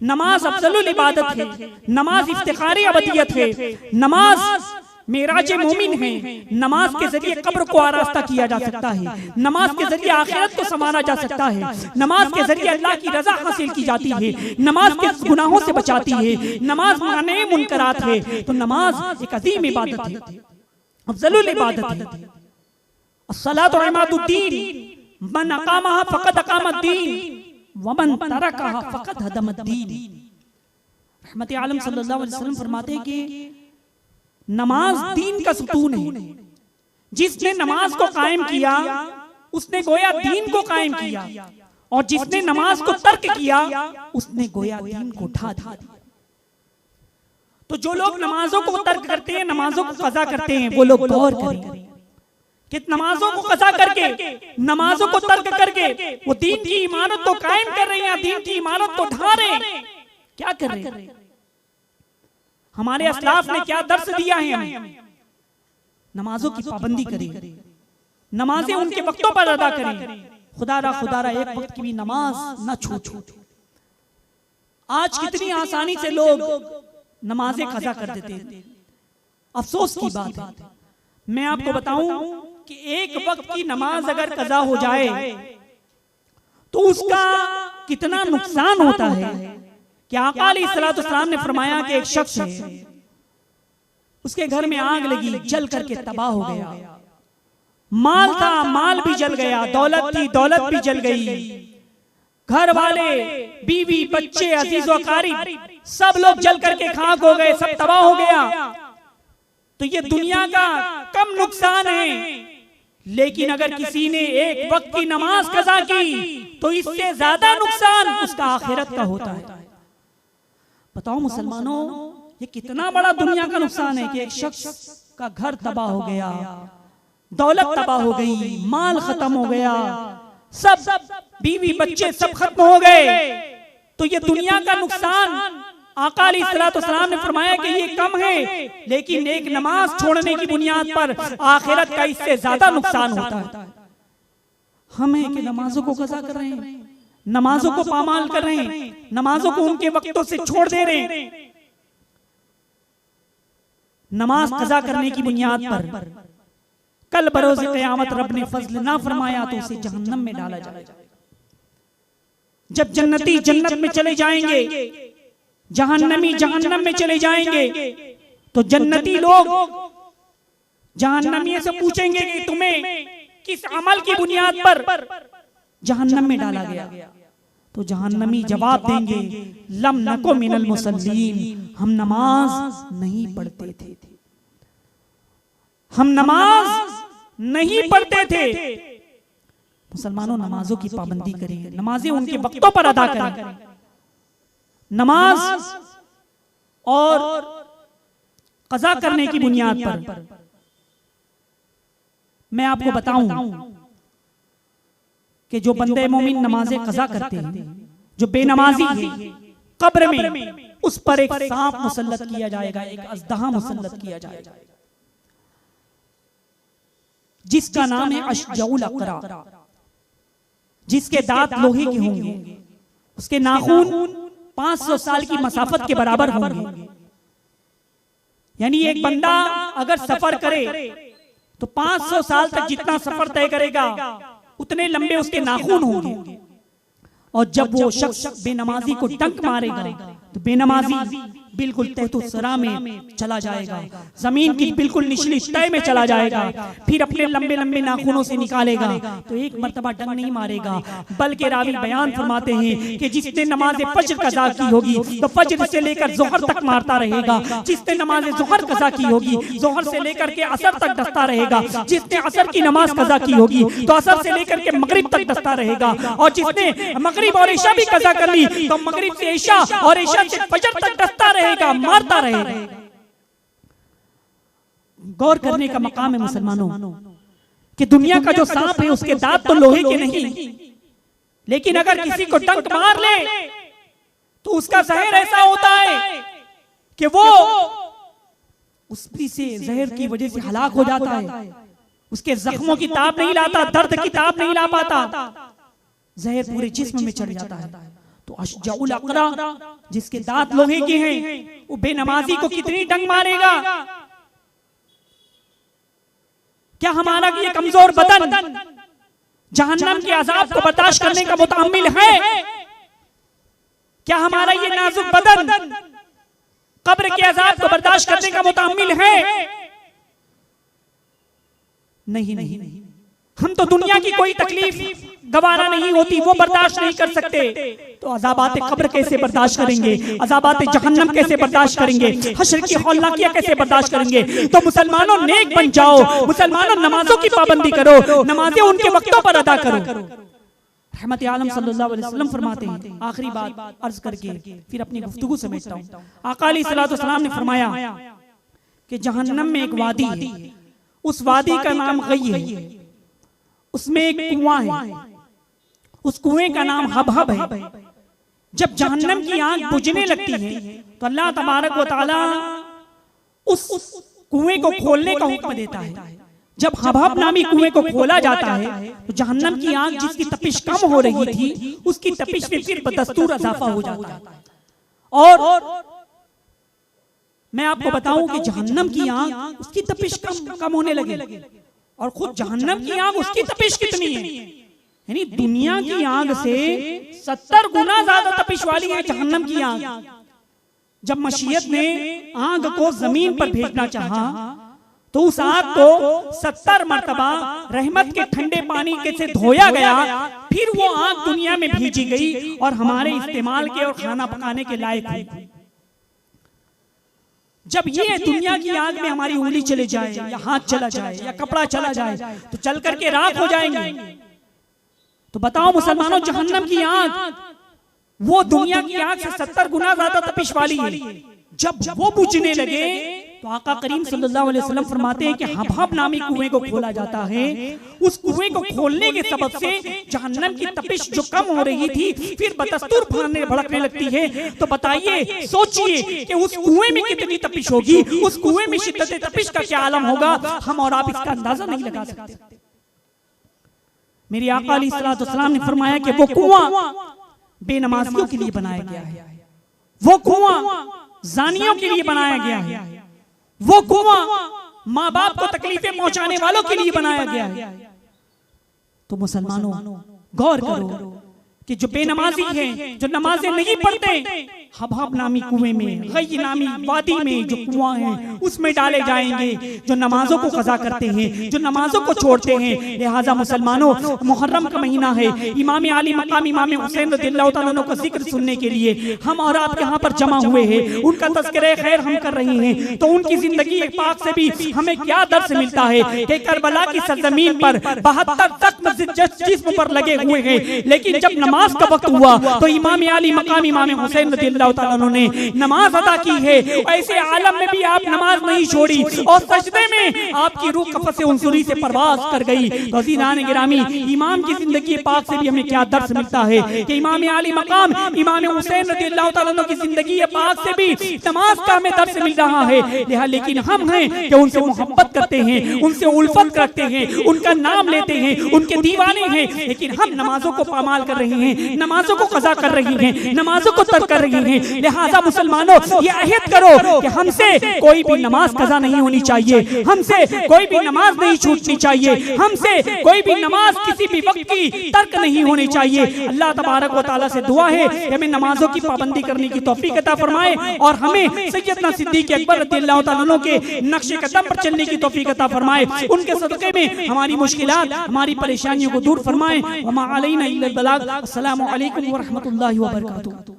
नमाज अफजलुल इबादत है, नमाज इफ्तिखार अबदियत है, नमाज मेराज मोमिन है। नमाज के जरिए कब्र को आरास्ता किया जा सकता है, नमाज के जरिए आखिरत को संवारा जा सकता है, नमाज के जरिए अल्लाह की रजा हासिल की जाती है, नमाज के गुनाहों से बचाती है, नमाज माने मुनकरात है। तो नमाज एक अजीम इबादत है, अफजलुल इबादत है। अस्सलातु इमादुद्दीन, मन अकामहा फक़द अकामद्दीन व मन तरकहा फक़द हदमद्दीन। रहमत आलम सल्लल्लाहु अलैहि वसल्लम फरमाते हैं कि नमाज दीन का सुतून है। जिसने नमाज को कायम किया उसने गोया दीन को कायम किया, और जिसने नमाज को तर्क किया उसने गोया दीन को ढा दिया। तो जो लोग नमाजों को तर्क करते हैं, नमाजों को कज़ा करते हैं, वो लोग गौर करें कि नमाजों को कज़ा करके, नमाजों को तर्क करके वो दीन की इमारत को कायम कर रहे हैं, दीन की इमारत को ढा रहे हैं। क्या कर रहे हैं? हमारे अस्लाफ ने क्या दर्स दिया है हमें? नमाजों की पाबंदी करें, नमाजें उनके वक्तों पर अदा करें, खुदारा एक वक्त की भी नमाज न छूटे। आज कितनी आसानी से लोग नमाजें कज़ा कर देते हैं, अफसोस की बात है। मैं आपको बताऊं कि एक वक्त की नमाज अगर कज़ा हो जाए तो उसका कितना नुकसान होता है। कि आका अलैहिस्सलाम ने फरमाया कि एक शख्स है, उसके घर में आग लगी, जल करके तबाह हो गया। माल था, माल भी जल गया, दौलत थी, दौलत भी जल गई, घर वाले, बीवी, बच्चे, अजीज व अकारीब सब लोग जल करके खाक हो गए, सब तबाह हो गया। तो ये दुनिया का कम नुकसान है, लेकिन अगर किसी ने एक वक्त की नमाज कज़ा की तो इससे ज्यादा नुकसान उसका आखिरत का होता है। बताओ मुसलमानों, ये कितना बड़ा दुनिया का नुकसान है कि एक शख्स का घर तबाह हो गया, दौलत तबाह हो गई, माल खत्म हो गया, सब बीवी बच्चे सब खत्म हो गए। तो ये दुनिया का नुकसान आका अलैहिस्सलाम ने फरमाया कि ये कम है, लेकिन एक नमाज छोड़ने की बुनियाद पर आखिरत का इससे ज्यादा नुकसान होता है। हम है कि नमाजों को कज़ा कर रहे हैं, नमाजों को पामाल कर रहे हैं, नमाजों को उनके वक्तों से छोड़ दे रहे हैं। नमाज कज़ा करने की बुनियाद पर कल बरोज़े क़यामत रब ने फज़ल ना फरमाया तो उसे जहन्नम में डाला जाएगा। जब जन्नती जन्नत में चले जाएंगे, जहन्नमी जहन्नम में चले जाएंगे, तो जन्नती लोग जहन्नमी से पूछेंगे कि तुम्हें किस अमल की बुनियाद पर जहन्नम में डाला गया? तो जहन्नमी जवाब देंगे, लम नको मिनल मुसल्लीन, हम नमाज नहीं पढ़ते थे, हम नमाज नहीं पढ़ते थे। मुसलमानों, नमाजों की पाबंदी करें, नमाजें उनके वक्तों पर अदा करें। नमाज और कज़ा करने की बुनियाद पर मैं आपको बताऊं कि जो बंदे मोमिन नमाजें कज़ा करते हैं, जो बेनमाजी है, कब्र में उस पर एक सांप मुसल्लत किया जाएगा, एक अज़दहा मुसल्लत किया जाएगा, जिसका नाम है अशजउल अक़रा, जिसके दांत लोहे के होंगे, उसके नाखून 500 साल की मसाफत के बराबर होंगे। यानी एक बंदा अगर सफर करे तो 500 साल तक जितना सफर तय करेगा उतने लंबे उसके नाखून होंगे। और जब वो शख्स बेनमाजी को डंक मारेगा तो बेनमाजी बिल्कुल तहतुस्सरा में चला जाएगा, जमीन की बिल्कुल निचली तय में चला जाएगा। फिर अपने लंबे लंबे नाखूनों से निकालेगा तो एक मर्तबा डंक नहीं मारेगा, बल्कि रावी बयान फरमाते हैं कि जिसने नमाज फज्र कज़ा की होगी तो फज्र से लेकर ज़ोहर तक मारता रहेगा, जिसने नमाज ज़ोहर कज़ा की होगी ज़ोहर से लेकर के असर तक डसता रहेगा, जिसने असर की नमाज कज़ा की होगी तो असर से लेकर के मगरिब तक डसता रहेगा, और जिसने मगरिब और इशा भी कज़ा कर ली तो मगरिब से इशा और इशा से फज्र तक डसता रहेगा, मारता रहेगा। गौर करने का मकाम है मुसलमानों कि दुनिया का जो सांप है उसके दांत तो लोहे के नहीं, लेकिन अगर किसी को डंक मार ले तो उसका जहर ऐसा होता है कि वो उससे जहर की वजह से हलाक हो जाता है, उसके जख्मों की ताब नहीं लाता, दर्द की ताब नहीं ला पाता, जहर पूरे जिस्म में चढ़ जाता है। तो अशजउल अक़रा जिसके दांत लोहे के हैं वो बेनमाजी को कितनी डंग मारेगा। क्या हमारा ये कमजोर बदन जहन्नम के अजाब को बर्दाश्त करने का मुतअम्मिल है? क्या हमारा ये नाजुक बदन कब्र के अजाब को बर्दाश्त करने का मुतअम्मिल है? नहीं नहीं, हम तो दुनिया की कोई तकलीफ गवारा नहीं होती वो बर्दाश्त नहीं कर सकते, तो अज़ाबात कब्र कैसे बर्दाश्त करेंगे, अज़ाबात जहन्नम कैसे बर्दाश्त करेंगे, हश्र की हौलनाकियां कैसे बर्दाश्त करेंगे। तो मुसलमानों नेक बन जाओ, मुसलमानों नमाजों की पाबंदी करो, नमाजें उनके वक्तों पर अदा करो। रहमत आलम सल्लल्लाहु अलैहि वसल्लम फरमाते हैं, आखिरी बात अर्ज करके फिर अपनी गुफ्तगू समेटता हूं। आका अलैहिस्सलाम ने फरमाया कि जहन्नम में एक वादी है, उस वादी का नाम गई है, उसमें एक कुआं है, उस कुएं का नाम हबहब है। जब जहन्नम की आग बुझने लगती है तो अल्लाह तबारक व तआला उस कुएं को खोलने का हुक्म देता है। जब हबहब नामी कुएं को खोला जाता है तो जहन्नम की आग जिसकी तपिश कम हो रही थी उसकी तपिश में फिर बदस्तूर इजाफा हो जाता है। और मैं आपको बताऊं कि जहन्नम की आग उसकी तपिश कम होने लगे, और खुद जहन्नम की आग उसकी तपिश कितनी है, यानी दुनिया की आग से 70 गुना ज्यादा तपिश वाली है जहन्नम की आग। जब मशीयत ने आग को जमीन पर भेजना चाहा तो उस आग को 70 मर्तबा रहमत के ठंडे पानी से धोया गया, फिर वो आग दुनिया में भेजी गई और हमारे इस्तेमाल के और खाना पकाने के लायक हुई। जब ये दुनिया की आग में हमारी उंगली चले जाए या हाथ चला जाए या कपड़ा चला जाए तो चल करके राख हो जाएंगे। तो बताओ मुसलमानों, जहन्नम की आग वो दुनिया की आग से 70 गुना ज्यादा तपिश वाली है। जब वो बुझने लगे तो आका करीम सल्लल्लाहु अलैहि वसल्लम फरमाते हैं कि हबहब नामी कुएं को खोला जाता है। उस कुएं को खोलने के सबब से जहन्नम की तपिश जो कम हो रही थी फिर बदस्तूर भड़कने लगती है। तो बताइए, सोचिए कि उस कुएं में कितनी तपिश होगी, उस कुएं में शिद्दत तपिश का क्या आलम होगा, हम और आप इसका अंदाजा नहीं लगा सकते। मेरे आका अलैहिस्सलाम ने फरमाया कि वो कुआं बेनमाजियों के लिए बनाया गया है, वो कुआं जानियों के लिए बनाया गया है, वो कुआं माँ बाप को तकलीफें पहुंचाने वालों के लिए बनाया गया है। तो मुसलमानों गौर करो कि जो बेनमाजी हैं, जो नमाजें नहीं पढ़ते, हबहब नामी कुएं में, गई नामी वादी में जो कुआं है उसमें डाले जाएंगे। जो नमाजों को कज़ा करते हैं, जो नमाजों को छोड़ते हैं। लिहाजा मुसलमानों, मुहर्रम का महीना है, इमाम आली मकाम इमाम हुसैन रज़ियल्लाहु तआला अन्हु का जिक्र सुनने के लिए हम और आप यहाँ पर जमा हुए हैं, उनका तज़किरा खैर हम कर रहे हैं। तो उनकी जिंदगी पाक से भी हमें क्या दर्स मिलता है कि करबला की सरजमीन पर 72 तख्त जिस्म पर लगे हुए हैं, लेकिन जब नमाज का वक्त हुआ तो इमाम आली मकाम इमाम हुसैन रज़ियल्लाहु तआला अन्हु ने नमाज अदा की है। ऐसे आलम में भी आप नमाज नहीं छोड़ी और सजदे में आपकी रूह कफ़स उंसुरी से परवाज कर गई। तो अज़ीज़ान गिरामी, इमाम की जिंदगी पाक से भी हमें क्या दर्स मिलता है कि इमाम आली मकाम इमाम हुसैन रज़ियल्लाहु तआला अन्हु की जिंदगी पाक से भी नमाज का हमें दर्स मिल रहा है। लेकिन हम हैं कि उनसे मोहब्बत करते हैं, उनसे उल्फत रखते हैं, उनका नाम लेते हैं, उनके दीवाने हैं, लेकिन हम नमाजों को पामाल कर रहे हैं, नमाजों को कज़ा कर रही हैं, नमाजों को तर्क कर रही हैं। लिहाजा मुसलमानों, ये अहद करो कि हमसे कोई भी नमाज कज़ा नहीं होनी चाहिए, हमसे कोई भी नमाज नहीं छूटनी चाहिए, हमसे कोई भी नमाज किसी भी वक्त की तर्क नहीं होनी चाहिए। अल्लाह तबारक व तआला से दुआ है कि हमें नमाजों की पाबंदी करने की तौफीक अता फरमाए और हमें सैयदना सिद्दीक़ अकबर रज़ियल्लाहु तआला अन्हु के नक्शे कदम पर चलने की तौफीक अता फरमाए। उनके सदक़े में हमारी मुश्किलात, हमारी परेशानियों को दूर फरमाए। वमा अलैना इल्लल बलाग। अस्सलामु अलैकुम व रहमतुल्लाहि व बरकातुहू।